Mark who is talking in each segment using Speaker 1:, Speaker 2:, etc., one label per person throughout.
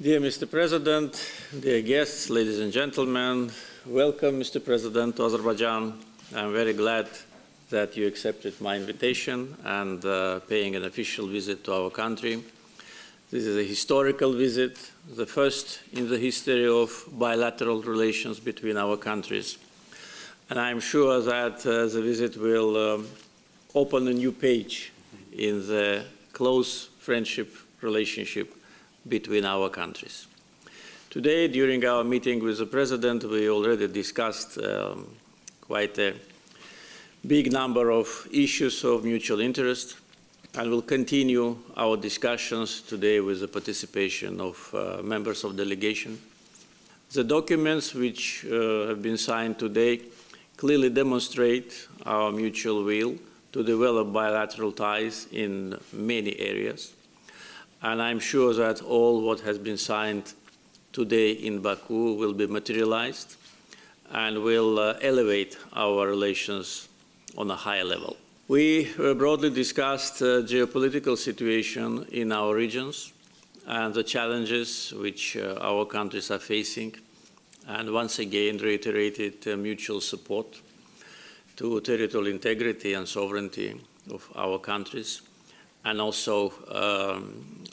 Speaker 1: Dear Mr. President, dear guests, ladies and gentlemen, welcome, Mr. President, to Azerbaijan. I'm very glad that you accepted my invitation and paying an official visit to our country. This is a historical visit, the first in the history of bilateral relations between our countries. And I'm sure that the visit will open a new page in the close friendship relationship between our countries. Today, during our meeting with the President, we already discussed quite a big number of issues of mutual interest, and will continue our discussions today with the participation of members of delegation. The documents which have been signed today clearly demonstrate our mutual will to develop bilateral ties in many areas. And I'm sure that all what has been signed today in Baku will be materialized and will elevate our relations on a higher level. We broadly discussed the geopolitical situation in our regions and the challenges which our countries are facing, and once again reiterated mutual support to territorial integrity and sovereignty of our countries, and also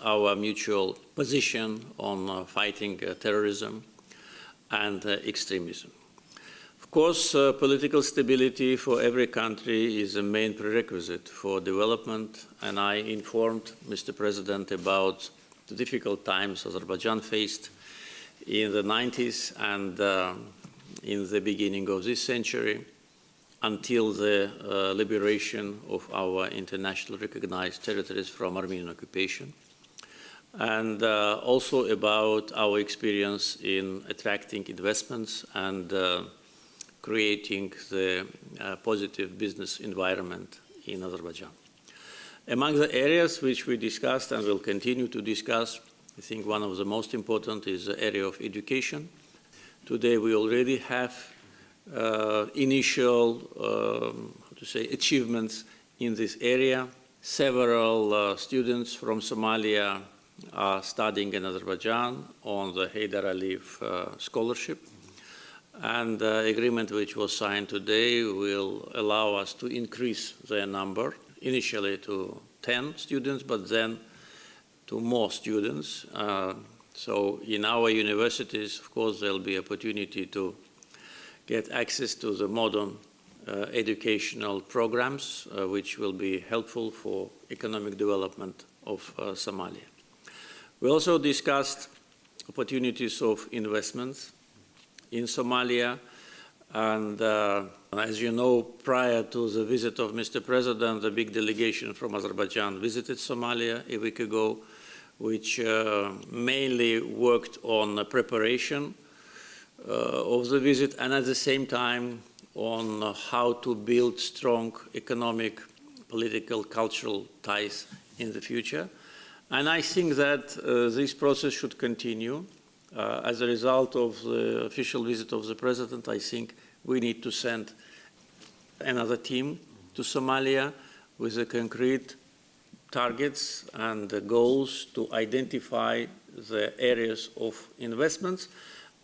Speaker 1: our mutual position on fighting terrorism and extremism. Of course, political stability for every country is a main prerequisite for development, and I informed Mr. President about the difficult times Azerbaijan faced in the 90s and in the beginning of this century, until the liberation of our internationally recognized territories from Armenian occupation, and also about our experience in attracting investments and creating the positive business environment in Azerbaijan. Among the areas which we discussed and will continue to discuss, I think one of the most important is the area of education. Today we already have initial achievements in this area. Several students from Somalia are studying in Azerbaijan on the Haidar Aliyev scholarship. And the agreement which was signed today will allow us to increase their number, initially to 10 students, but then to more students. So in our universities, of course, there will be opportunity to get access to the modern educational programs, which will be helpful for economic development of Somalia. We also discussed opportunities of investments in Somalia, and as you know, prior to the visit of Mr. President, a big delegation from Azerbaijan visited Somalia a week ago, which mainly worked on preparation of the visit, and at the same time on how to build strong economic, political, cultural ties in the future. And I think that this process should continue. As a result of the official visit of the President, I think we need to send another team to Somalia with the concrete targets and the goals to identify the areas of investments,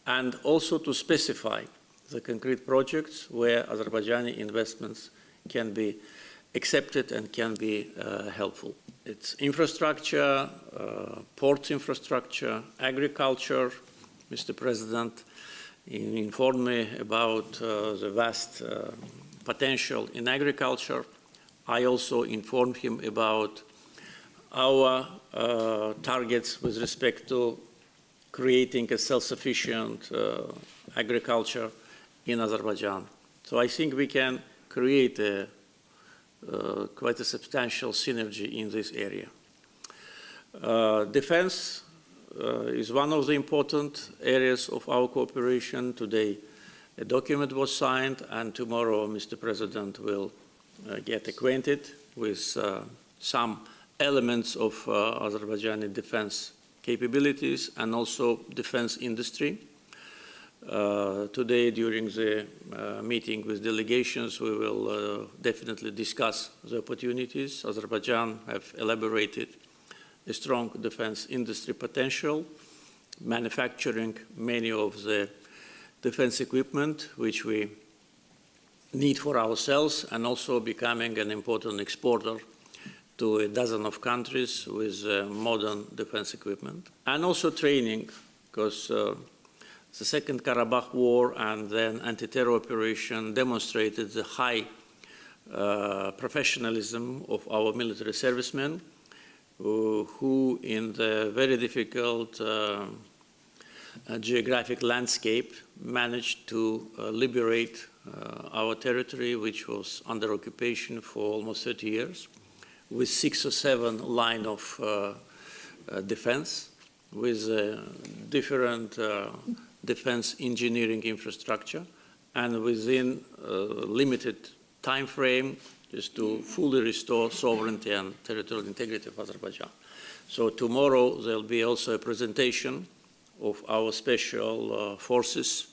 Speaker 1: and also to specify the concrete projects where Azerbaijani investments can be accepted and can be helpful. It's infrastructure, ports infrastructure, agriculture. Mr. President informed me about the vast potential in agriculture. I also informed him about our targets with respect to creating a self-sufficient agriculture in Azerbaijan. So I think we can create quite a substantial synergy in this area. Defense is one of the important areas of our cooperation. Today, a document was signed, and tomorrow Mr. President will get acquainted with some elements of Azerbaijani defense capabilities and also defense industry. Today, during the meeting with delegations, we will definitely discuss the opportunities. Azerbaijan have elaborated a strong defense industry potential, manufacturing many of the defense equipment which we need for ourselves, and also becoming an important exporter to a dozen of countries with modern defense equipment. And also training, because the Second Karabakh War and then anti-terror operation demonstrated the high professionalism of our military servicemen, who in the very difficult geographic landscape managed to liberate our territory, which was under occupation for almost 30 years, with 6 or 7 lines of defense, with different defense engineering infrastructure, and within a limited time frame, just to fully restore sovereignty and territorial integrity of Azerbaijan. So tomorrow there'll be also a presentation of our special forces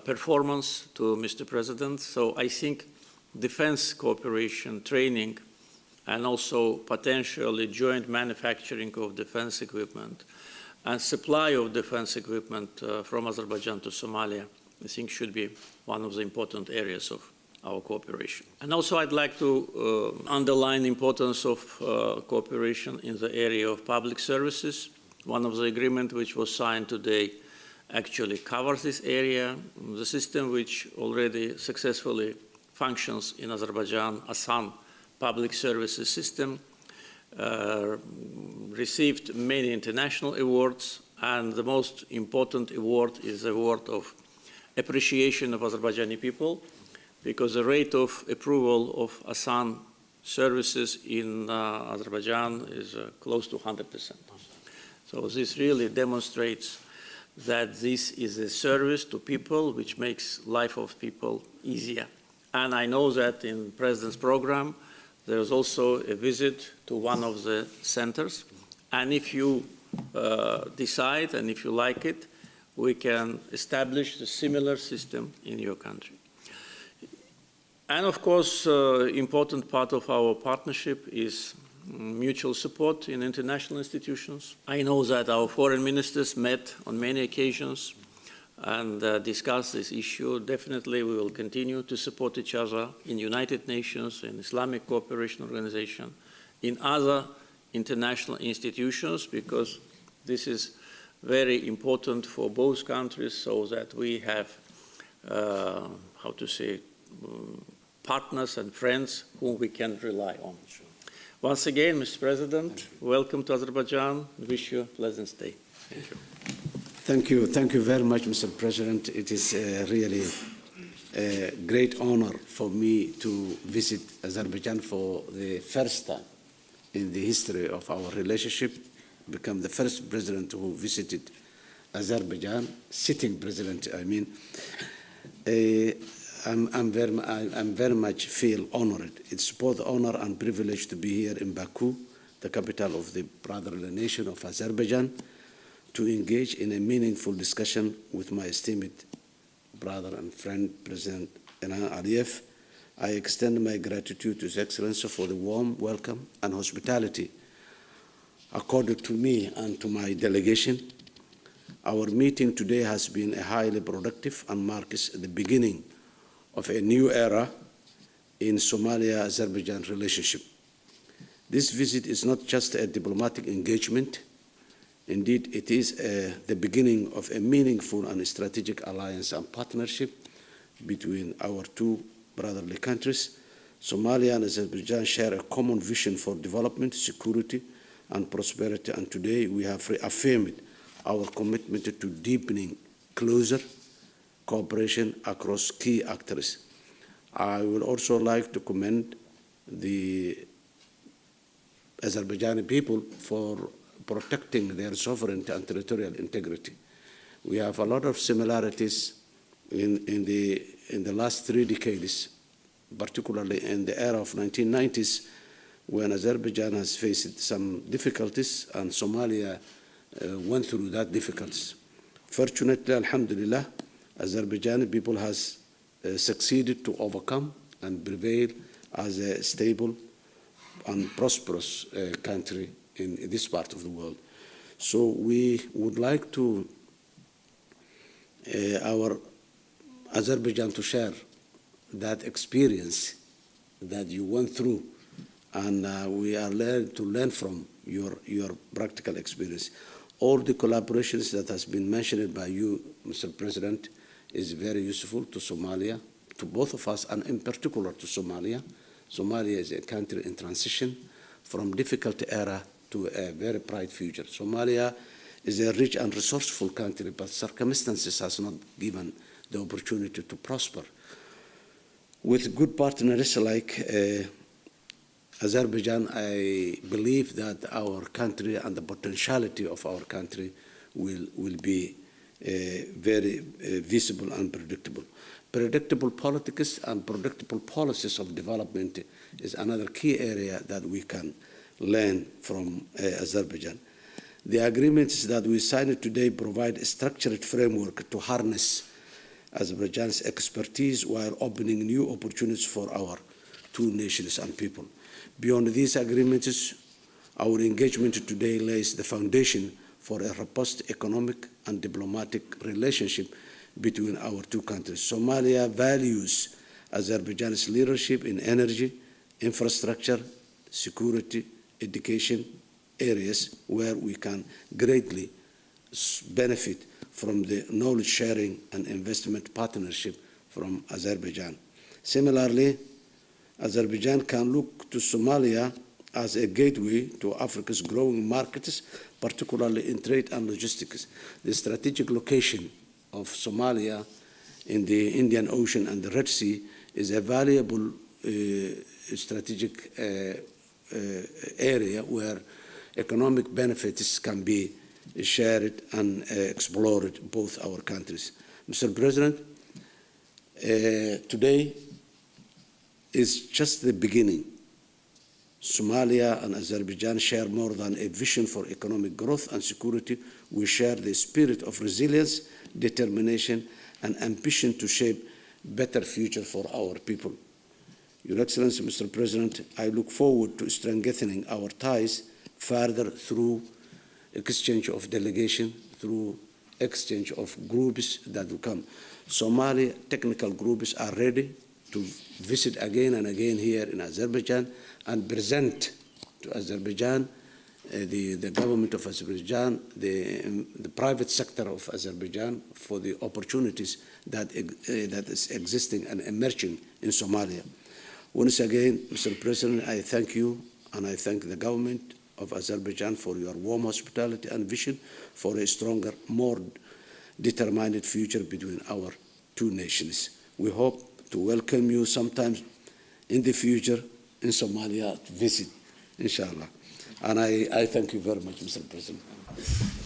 Speaker 1: performance to Mr. President. So I think defense cooperation, training, and also potentially joint manufacturing of defense equipment and supply of defense equipment from Azerbaijan to Somalia, I think should be one of the important areas of our cooperation. And also I'd like to underline the importance of cooperation in the area of public services. One of the agreements which was signed today actually covers this area. The system which already successfully functions in Azerbaijan, ASAN public services system, received many international awards, and the most important award is the award of appreciation of Azerbaijani people, because the rate of approval of ASAN services in Azerbaijan is close to 100%. So this really demonstrates that this is a service to people which makes life of people easier. And I know that in the President's program, there is also a visit to one of the centers. And if you decide and if you like it, we can establish a similar system in your country. And of course, important part of our partnership is mutual support in international institutions. I know that our foreign ministers met on many occasions and discussed this issue. Definitely we will continue to support each other in United Nations, in Islamic Cooperation Organization, in other international institutions, because this is very important for both countries, so that we have, how to say, partners and friends whom we can rely on. Once again, Mr. President, welcome to Azerbaijan. Wish you a pleasant stay. Thank you.
Speaker 2: Thank you. Thank you very much, Mr. President. It is really a great honor for me to visit Azerbaijan for the first time in the history of our relationship, become the first president who visited Azerbaijan, sitting president, I mean. I'm very much feel honored. It's both honor and privilege to be here in Baku, the capital of the brotherly nation of Azerbaijan, to engage in a meaningful discussion with my esteemed brother and friend, President Ilham Aliyev. I extend my gratitude to His Excellency for the warm welcome and hospitality accorded to me and to my delegation. Our meeting today has been highly productive and marks the beginning of a new era in Somalia-Azerbaijan relationship. This visit is not just a diplomatic engagement. Indeed, it is the beginning of a meaningful and strategic alliance and partnership between our two brotherly countries. Somalia and Azerbaijan share a common vision for development, security, and prosperity, and today we have reaffirmed our commitment to deepening closer cooperation across key actors. I would also like to commend the Azerbaijani people for protecting their sovereignty and territorial integrity. We have a lot of similarities in the last 3 decades, particularly in the era of 1990s, when Azerbaijan has faced some difficulties and Somalia went through that difficulties. Fortunately, alhamdulillah, Azerbaijani people has succeeded to overcome and prevail as a stable and prosperous country in this part of the world. So we would like to our Azerbaijan to share that experience that you went through, and we are to learn from your practical experience. All the collaborations that has been mentioned by you, Mr. President, is very useful to Somalia, to both of us, and in particular to Somalia. Somalia is a country in transition from difficult era to a very bright future. Somalia is a rich and resourceful country, but circumstances has not given the opportunity to prosper. With good partners like Azerbaijan, I believe that our country and the potentiality of our country will be very visible and predictable. Predictable politics and predictable policies of development is another key area that we can learn from Azerbaijan. The agreements that we signed today provide a structured framework to harness Azerbaijan's expertise while opening new opportunities for our two nations and people. Beyond these agreements, our engagement today lays the foundation for a robust economic and diplomatic relationship between our two countries. Somalia values Azerbaijan's leadership in energy, infrastructure, security, education areas where we can greatly benefit from the knowledge sharing and investment partnership from Azerbaijan. Similarly, Azerbaijan can look to Somalia as a gateway to Africa's growing markets, particularly in trade and logistics. The strategic location of Somalia in the Indian Ocean and the Red Sea is a valuable strategic area where economic benefits can be shared and explored both our countries. Mr. President, today is just the beginning. Somalia and Azerbaijan share more than a vision for economic growth and security. We share the spirit of resilience, determination, and ambition to shape a better future for our people. Your Excellency, Mr. President, I look forward to strengthening our ties further through exchange of delegation, through exchange of groups that will come. Somali technical groups are ready to visit again and again here in Azerbaijan and present to Azerbaijan, the government of Azerbaijan, the private sector of Azerbaijan for the opportunities that is existing and emerging in Somalia. Once again, Mr. President, I thank you and I thank the government of Azerbaijan for your warm hospitality and vision for a stronger, more determined future between our two nations. We hope to welcome you sometime in the future in Somalia to visit, inshallah. And I thank you very much, Mr. President.